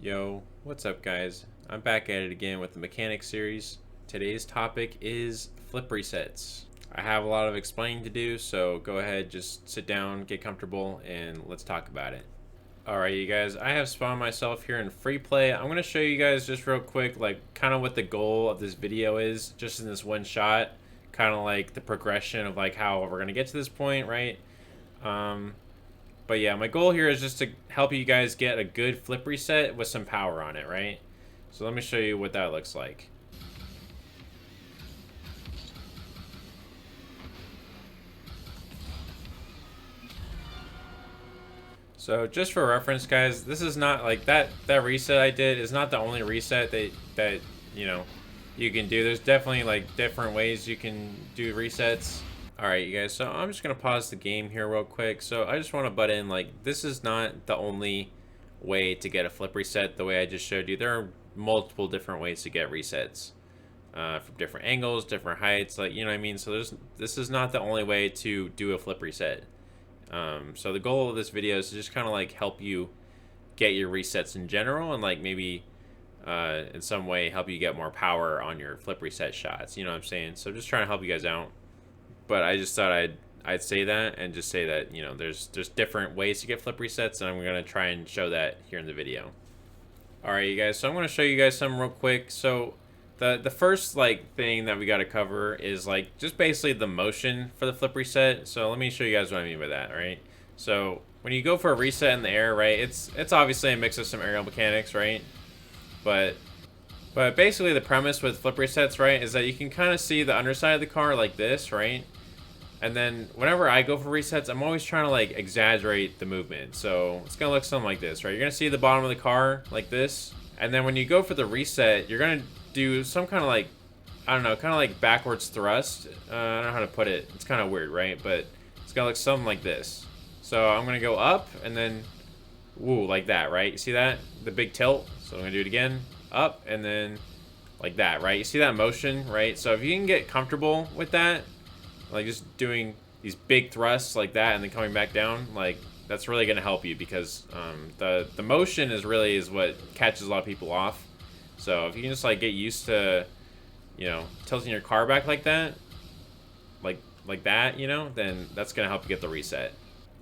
Yo, what's up guys? I'm back at it again with the mechanics series. Today's topic is flip resets. I have a lot of explaining to do, so go ahead, just sit down, get comfortable, and let's talk about it. Alright you guys, I have spawned myself here in free play. I'm going to show you guys just real quick, like kind of what the goal of this video is, just in this one shot. Kind of like the progression of like how we're going to get to this point, right? But yeah, my goal here is just to help you guys get a good flip reset with some power on it, right? So let me show you what that looks like. So just for reference, guys, this is not like that reset I did is not the only reset that you know you can do. There's definitely like different ways you can do resets. Alright you guys, so I'm just going to pause the game here real quick. So I just want to butt in, like, this is not the only way to get a flip reset the way I just showed you. There are multiple different ways to get resets from different angles, different heights, like, you know what I mean? So this is not the only way to do a flip reset. So the goal of this video is to just kind of like help you get your resets in general and like maybe in some way help you get more power on your flip reset shots, you know what I'm saying? So just trying to help you guys out. But I just thought I'd say that and just say that, you know, there's different ways to get flip resets, and I'm going to try and show that here in the video. Alright you guys, so I'm going to show you guys some real quick. So the first like thing that we got to cover is like just basically the motion for the flip reset. So let me show you guys what I mean by that, right? So when you go for a reset in the air, right, it's obviously a mix of some aerial mechanics, right? But basically the premise with flip resets, right, is that you can kind of see the underside of the car like this, right? And then whenever I go for resets, I'm always trying to like exaggerate the movement. So it's gonna look something like this, right? You're gonna see the bottom of the car like this. And then when you go for the reset, you're gonna do some kind of like, I don't know, kind of like backwards thrust. I don't know how to put it. It's kind of weird, right? But it's gonna look something like this. So I'm gonna go up and then, woo, like that, right? You see that? The big tilt. So I'm gonna do it again. Up and then like that, right? You see that motion, right? So if you can get comfortable with that, like just doing these big thrusts like that and then coming back down, like that's really going to help you because the motion is what catches a lot of people off. So if you can just like get used to, you know, tilting your car back like that, like that, you know, then that's going to help you get the reset.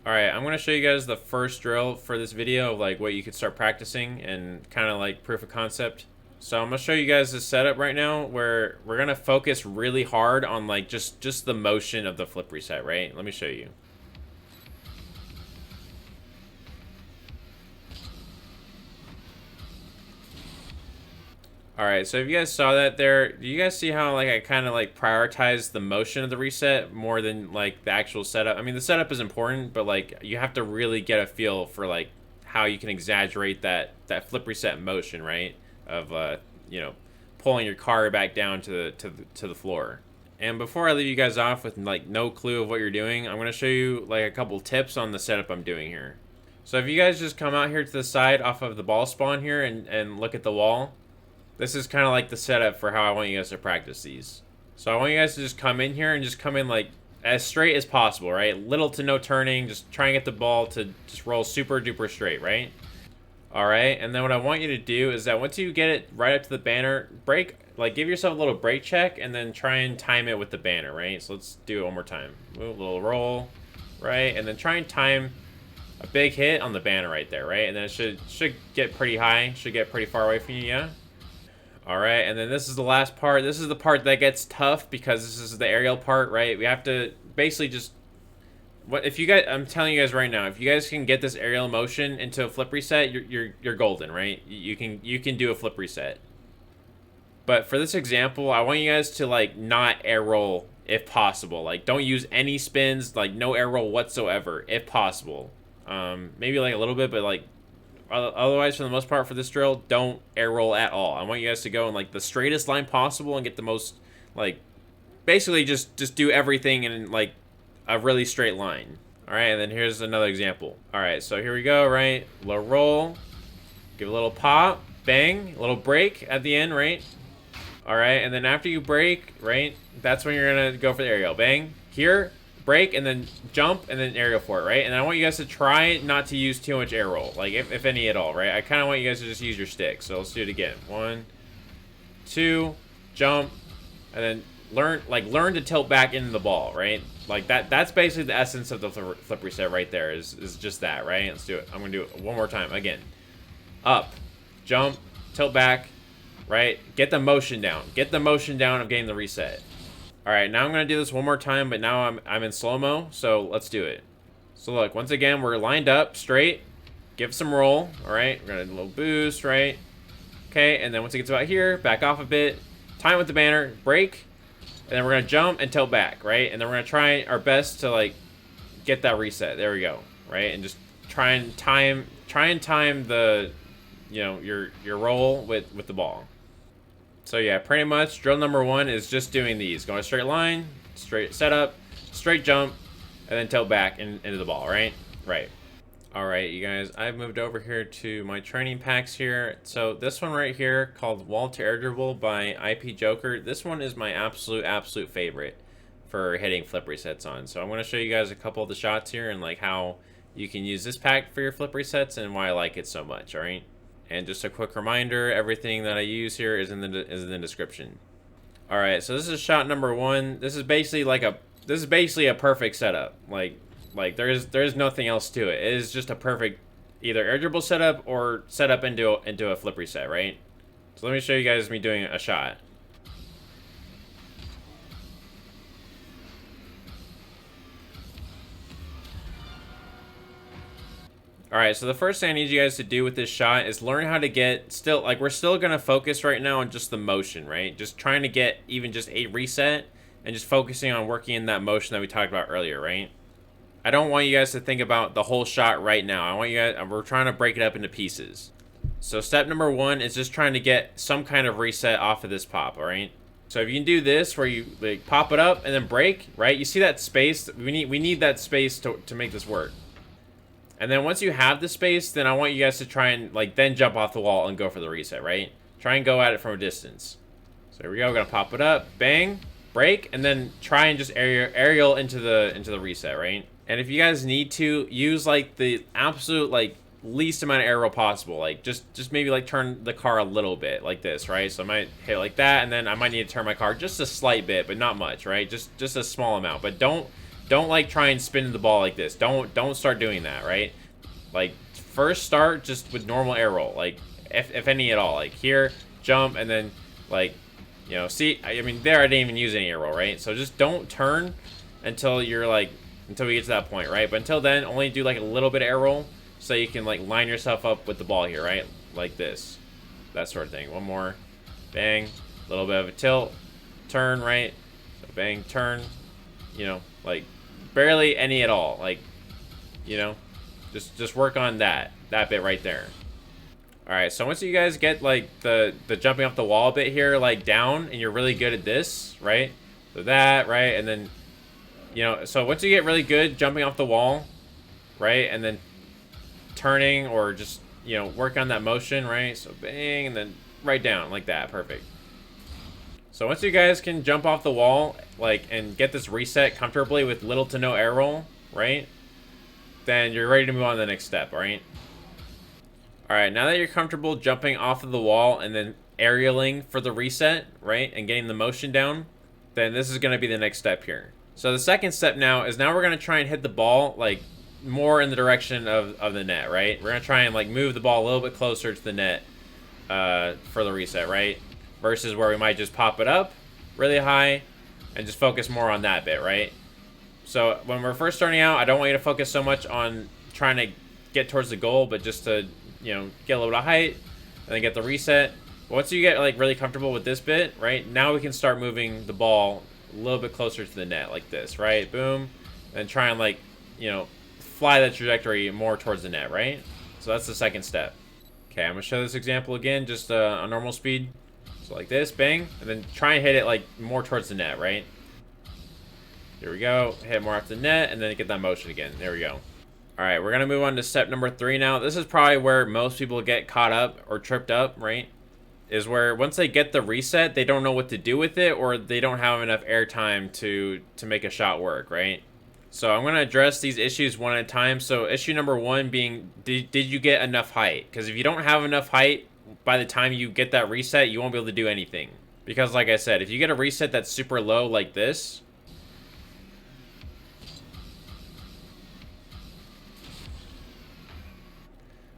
All right, I'm going to show you guys the first drill for this video of like what you could start practicing and kind of like proof of concept. So I'm going to show you guys this setup right now where we're going to focus really hard on like just the motion of the flip reset, right? Let me show you. All right, so if you guys saw that there, do you guys see how like I kind of like prioritize the motion of the reset more than like the actual setup? I mean, the setup is important, but like you have to really get a feel for like how you can exaggerate that flip reset motion, right? Of you know, pulling your car back down to the floor. And before I leave you guys off with like no clue of what you're doing, I'm going to show you like a couple tips on the setup I'm doing here. So if you guys just come out here to the side off of the ball spawn here and look at the wall, this is kind of like the setup for how I want you guys to practice these. So I want you guys to just come in here and just come in like as straight as possible, right? Little to no turning, just try and get the ball to just roll super duper straight, right? Alright, and then what I want you to do is that once you get it right up to the banner, brake, like give yourself a little brake check and then try and time it with the banner, right? So let's do it one more time. Move a little roll, right? And then try and time a big hit on the banner right there, right? And then it should get pretty high, should get pretty far away from you, yeah? Alright, and then this is the last part. This is the part that gets tough because this is the aerial part, right? We have to basically just... What if you guys? I'm telling you guys right now, if you guys can get this aerial motion into a flip reset, you're golden, right? You can do a flip reset. But for this example, I want you guys to like not air roll if possible. Like don't use any spins, like no air roll whatsoever if possible. Maybe like a little bit, but like otherwise for the most part for this drill, don't air roll at all. I want you guys to go in like the straightest line possible and get the most like basically just do everything in like a really straight line. All right, and then here's another example. All right, so here we go, right? Low roll, give a little pop, bang, a little break at the end, right? All right, and then after you break, right, that's when you're gonna go for the aerial. Bang, here, break, and then jump, and then aerial for it, right? And I want you guys to try not to use too much air roll, like if any at all, right? I kind of want you guys to just use your stick. So let's do it again. 1, 2, jump, and then learn to tilt back into the ball, right? Like that's basically the essence of the flip reset right there, is just that, right? Let's do it. I'm gonna do it one more time. Again, up, jump, tilt back, right? Get the motion down. Get the motion down of getting the reset. All right, now I'm gonna do this one more time, but now I'm in slow-mo, so let's do it. So look, once again, we're lined up straight. Give some roll, all right? We're gonna do a little boost, right? Okay, and then once it gets about here, back off a bit, time with the banner, break, and then we're gonna jump and tilt back, right? And then we're gonna try our best to like get that reset. There we go, right? And just try and time the, you know, your roll with the ball. So yeah, pretty much drill number 1 is just doing these. Going a straight line, straight setup, straight jump, and then tilt back into the ball, right? Right. All right, you guys, I've moved over here to my training packs here. So this one right here called Wall to Air Dribble by IP Joker. This one is my absolute favorite for hitting flip resets on. So I'm going to show you guys a couple of the shots here and like how you can use this pack for your flip resets and why I like it so much, all right? And just a quick reminder, everything that I use here is in the description. All right, so this is shot number 1. This is basically a perfect setup. Like there is nothing else to it. It is just a perfect either air dribble setup or setup into a flip reset, right? So let me show you guys me doing a shot. Alright, so the first thing I need you guys to do with this shot is learn how to get, we're still going to focus right now on just the motion, right? Just trying to get even just a reset and just focusing on working in that motion that we talked about earlier, right? I don't want you guys to think about the whole shot right now. I want you guys, we're trying to break it up into pieces. So step number 1 is just trying to get some kind of reset off of this pop, alright? So if you can do this where you like pop it up and then break, right? You see that space? We need that space to make this work. And then once you have the space, then I want you guys to try and then jump off the wall and go for the reset, right? Try and go at it from a distance. So here we go. We're gonna pop it up, bang, break, and then try and just aerial into the reset, right? And if you guys need to, use the absolute least amount of aerial possible. Just maybe turn the car a little bit like this, right? So I might hit like that, and then I might need to turn my car just a slight bit, but not much, right? Just a small amount. But don't try and spin the ball like this. Don't start doing that, right? First start just with normal air roll, if any at all. Here, jump, and then you know, see, I mean there I didn't even use any air roll, right? So just don't turn until you're until we get to that point, right? But until then, only do a little bit of air roll so you can line yourself up with the ball here, right? Like this, that sort of thing. One more, bang, a little bit of a tilt, turn, right? So bang, turn, you know, barely any at all, you know, just work on that bit right there. All right, so once you guys get the jumping off the wall bit here down, and you're really good at this, right? So that, right, and then, you know, so once you get really good jumping off the wall, right, and then turning or just, you know, work on that motion, right? So bang, and then right down like that, perfect. So once you guys can jump off the wall, and get this reset comfortably with little to no air roll, right? Then you're ready to move on to the next step, all right? All right, now that you're comfortable jumping off of the wall and then aerialing for the reset, right? And getting the motion down, then this is gonna be the next step here. So the second step now is we're gonna try and hit the ball more in the direction of the net, right? We're gonna try and move the ball a little bit closer to the net for the reset, right? Versus where we might just pop it up really high and just focus more on that bit, right? So when we're first starting out, I don't want you to focus so much on trying to get towards the goal, but just to, you know, get a little bit of height and then get the reset. But once you get really comfortable with this bit, right, now we can start moving the ball a little bit closer to the net like this, right? Boom. And try and you know, fly that trajectory more towards the net, right? So that's the second step. Okay, I'm gonna show this example again, just on normal speed. So like this, bang, and then try and hit it more towards the net, right? Here we go, hit more off the net, and then get that motion again. There we go. All right, we're gonna move on to step number 3 now. This is probably where most people get caught up or tripped up, right? Is where once they get the reset, they don't know what to do with it, or they don't have enough air time to make a shot work, right? So I'm going to address these issues one at a time. So issue number one being, did you get enough height? Because if you don't have enough height, by the time you get that reset, you won't be able to do anything. Because like I said, if you get a reset that's super low like this,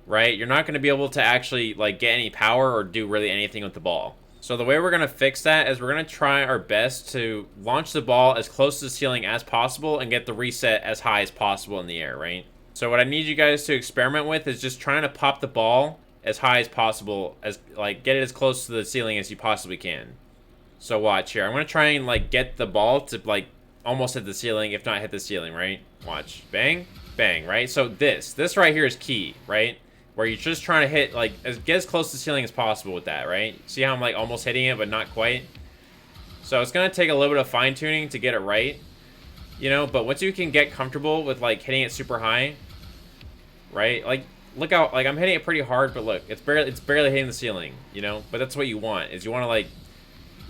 right, you're not going to be able to actually like get any power or do really anything with the ball. So the way we're going to fix that is we're going to try our best to launch the ball as close to the ceiling as possible and get the reset as high as possible in the air, right? So what I need you guys to experiment with is just trying to pop the ball as high as possible, as like get it as close to the ceiling as you possibly can. So watch here. I'm going to try and like get the ball to like almost hit the ceiling, if not hit the ceiling, right? Watch. Bang, bang, right? So this right here is key, right? Where you're just trying to hit, like, get as close to the ceiling as possible with that, right? See how I'm, like, almost hitting it, but not quite? So it's going to take a little bit of fine-tuning to get it right, you know? But once you can get comfortable with, like, hitting it super high, right? Like, look out, like, I'm hitting it pretty hard, but look, it's barely hitting the ceiling, you know? But that's what you want, is you want to,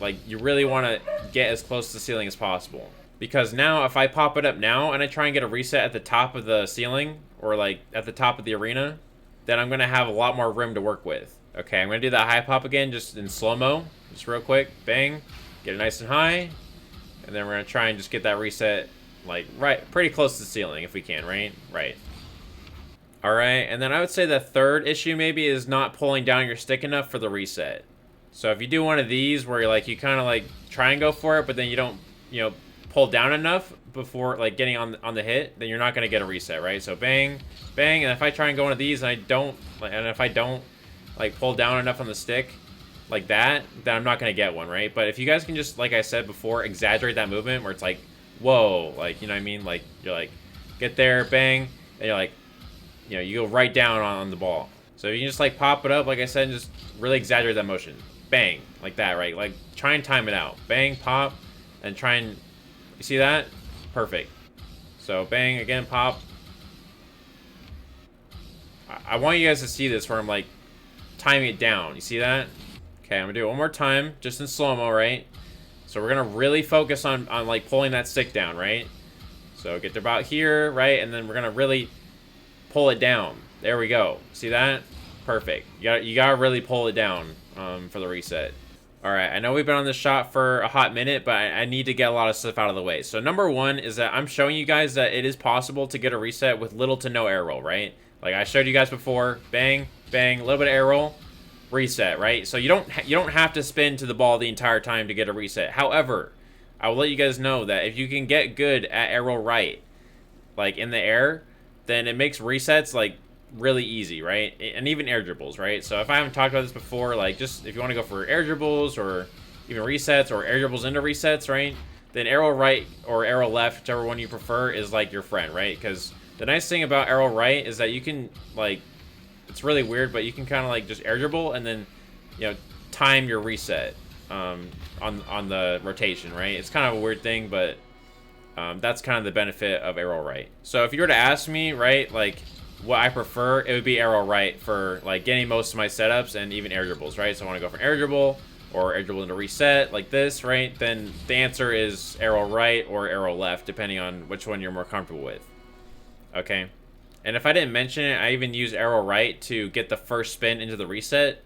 like, you really want to get as close to the ceiling as possible. Because now, if I pop it up now, and I try and get a reset at the top of the ceiling, or, like, at the top of the arena, then I'm going to have a lot more room to work with. Okay, I'm going to do that high pop again, just in slow-mo. Just real quick. Bang. Get it nice and high. And then we're going to try and just get that reset, like, right, pretty close to the ceiling if we can, right? Right. Alright, and then I would say the third issue maybe is not pulling down your stick enough for the reset. So if you do one of these where you're like, you kind of like try and go for it, but then you don't, you know, pull down enough before like getting on the hit, then you're not going to get a reset, right? So bang, bang, and if I try and go one of these and I don't, and if I don't like pull down enough on the stick like that, then I'm not going to get one, right? But if you guys can just, like I said before, exaggerate that movement where it's like, whoa, like, you know what I mean? Like, you're like, get there, bang, and you're like, you know, you go right down on the ball. So you can just like pop it up, like I said, and just really exaggerate that motion. Bang, like that, right? Like, try and time it out. Bang, pop, and try and, you see that? Perfect. So bang, again, pop. I want you guys to see this where I'm like timing it down. You see that? Okay, I'm gonna do it one more time, just in slow-mo, right? So we're gonna really focus on like pulling that stick down, right? So get to about here, right? And then we're gonna really pull it down. There we go. See that? Perfect. You gotta really pull it down for the reset. Alright, I know we've been on this shot for a hot minute, but I need to get a lot of stuff out of the way. So number one is that I'm showing you guys that it is possible to get a reset with little to no air roll, right? Like I showed you guys before, bang, bang, a little bit of air roll, reset, right? So you don't have to spin to the ball the entire time to get a reset. However, I will let you guys know that if you can get good at air roll right, like in the air, then it makes resets like really easy, right? And even air dribbles, right? So if I haven't talked about this before, like just if you want to go for air dribbles or even resets or air dribbles into resets, right? Then arrow right or arrow left, whichever one you prefer, is like your friend, right? Because the nice thing about arrow right is that you can like, it's really weird, but you can kind of like just air dribble and then, you know, time your reset on the rotation, right? It's kind of a weird thing, but that's kind of the benefit of arrow right. So if you were to ask me, right, like what I prefer, it would be arrow right for like getting most of my setups and even air dribbles, right? So I want to go for air dribble or air dribble into reset like this, right? Then the answer is arrow right or arrow left, depending on which one you're more comfortable with. Okay. And if I didn't mention it, I even use arrow right to get the first spin into the reset.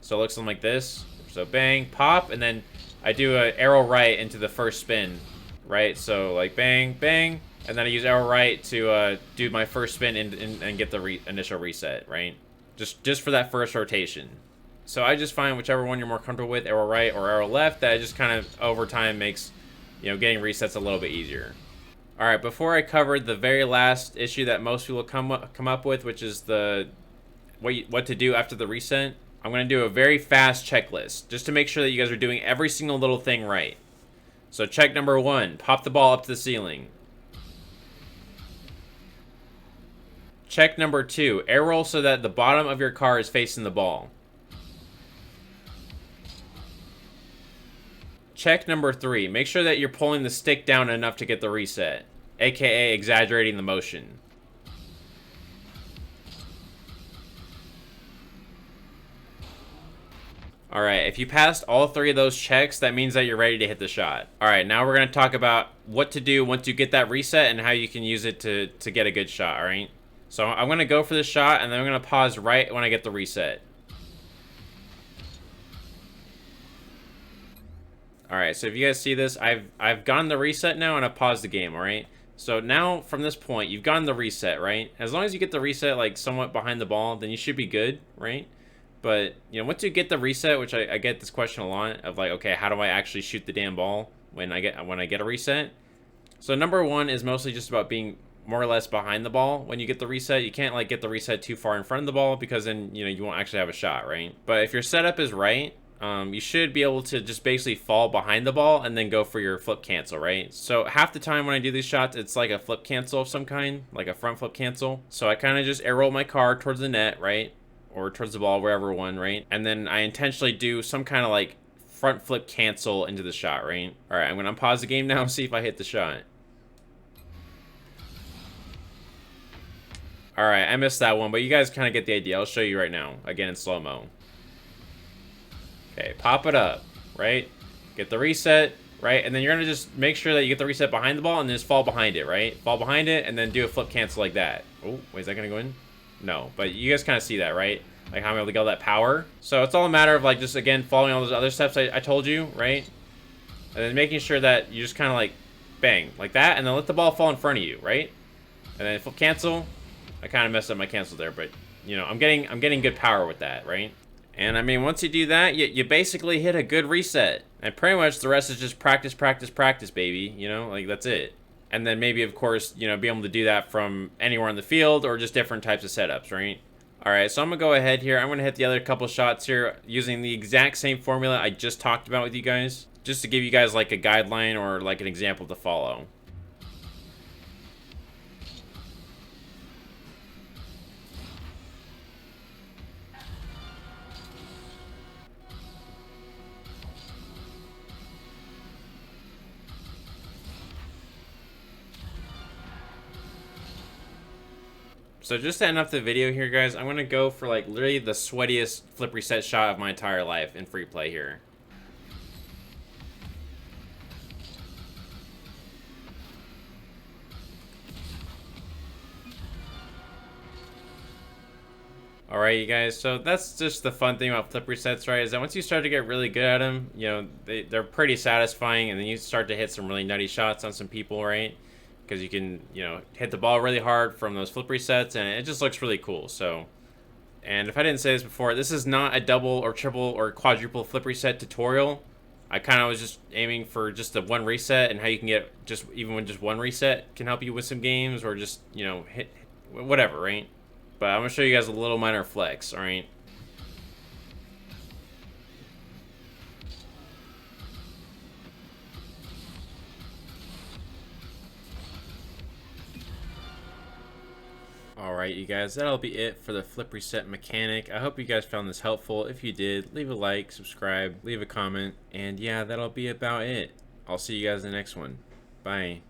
So it looks something like this. So bang, pop, and then I do an arrow right into the first spin, right? So like bang, bang, and then I use arrow right to do my first spin and get the initial reset, right? Just for that first rotation. So I just find whichever one you're more comfortable with, arrow right or arrow left, that just kind of over time makes, you know, getting resets a little bit easier. All right, before I cover the very last issue that most people come up with, which is the what to do after the reset, I'm going to do a very fast checklist just to make sure that you guys are doing every single little thing right. So check number one, pop the ball up to the ceiling. Check number two, air roll so that the bottom of your car is facing the ball. Check number three, make sure that you're pulling the stick down enough to get the reset, aka exaggerating the motion. All right, if you passed all 3 of those checks, that means that you're ready to hit the shot. All right, now we're gonna talk about what to do once you get that reset and how you can use it to get a good shot, all right? So I'm gonna go for the shot, and then I'm gonna pause right when I get the reset. All right, so if you guys see this, I've gotten the reset now, and I've paused the game, all right? So now, from this point, you've gotten the reset, right? As long as you get the reset, like, somewhat behind the ball, then you should be good, right? But, you know, once you get the reset, which I get this question a lot, of like, okay, how do I actually shoot the damn ball when I get a reset? So number 1 is mostly just about being more or less behind the ball when you get the reset. You can't, like, get the reset too far in front of the ball, because then, you know, you won't actually have a shot, right? But if your setup is right, you should be able to just basically fall behind the ball and then go for your flip cancel, right? So half the time when I do these shots, it's like a flip cancel of some kind, like a front flip cancel. So I kind of just air roll my car towards the net, right? Or towards the ball, wherever one, right? And then I intentionally do some kind of like front flip cancel into the shot, right? All right, I'm gonna unpause the game now and see if I hit the shot. All right, I missed that one, but you guys kind of get the idea. I'll show you right now, again in slow-mo. Okay, pop it up, right? Get the reset, right? And then you're gonna just make sure that you get the reset behind the ball and then just fall behind it, right? Fall behind it and then do a flip cancel like that. Oh, wait, is that gonna go in? No, but you guys kind of see that, right? Like how I'm able to get all that power. So it's all a matter of like just, again, following all those other steps I told you, right? And then making sure that you just kind of like bang, like that, and then let the ball fall in front of you, right? And then flip cancel. I kind of messed up my cancel there, but you know, I'm getting good power with that, right? And I mean, once you do that, you basically hit a good reset. And pretty much the rest is just practice, practice, practice, baby. You know, like that's it. And then maybe, of course, you know, be able to do that from anywhere on the field or just different types of setups, right? All right, so I'm going to go ahead here. I'm going to hit the other couple shots here using the exact same formula I just talked about with you guys, just to give you guys like a guideline or like an example to follow. So just to end off the video here, guys, I'm going to go for like literally the sweatiest flip reset shot of my entire life in free play here. Alright, you guys, so that's just the fun thing about flip resets, right, is that once you start to get really good at them, you know, they're pretty satisfying, and then you start to hit some really nutty shots on some people, right? Because you can, you know, hit the ball really hard from those flip resets, and it just looks really cool. So, and if I didn't say this before, this is not a double or triple or quadruple flip reset tutorial. I kind of was just aiming for just the one reset and how you can get just, even with just one reset can help you with some games, or just, you know, hit whatever, right? But I'm going to show you guys a little minor flex, all right? Alright, you guys, that'll be it for the flip reset mechanic. I hope you guys found this helpful. If you did, leave a like, subscribe, leave a comment, and yeah, that'll be about it. I'll see you guys in the next one. Bye.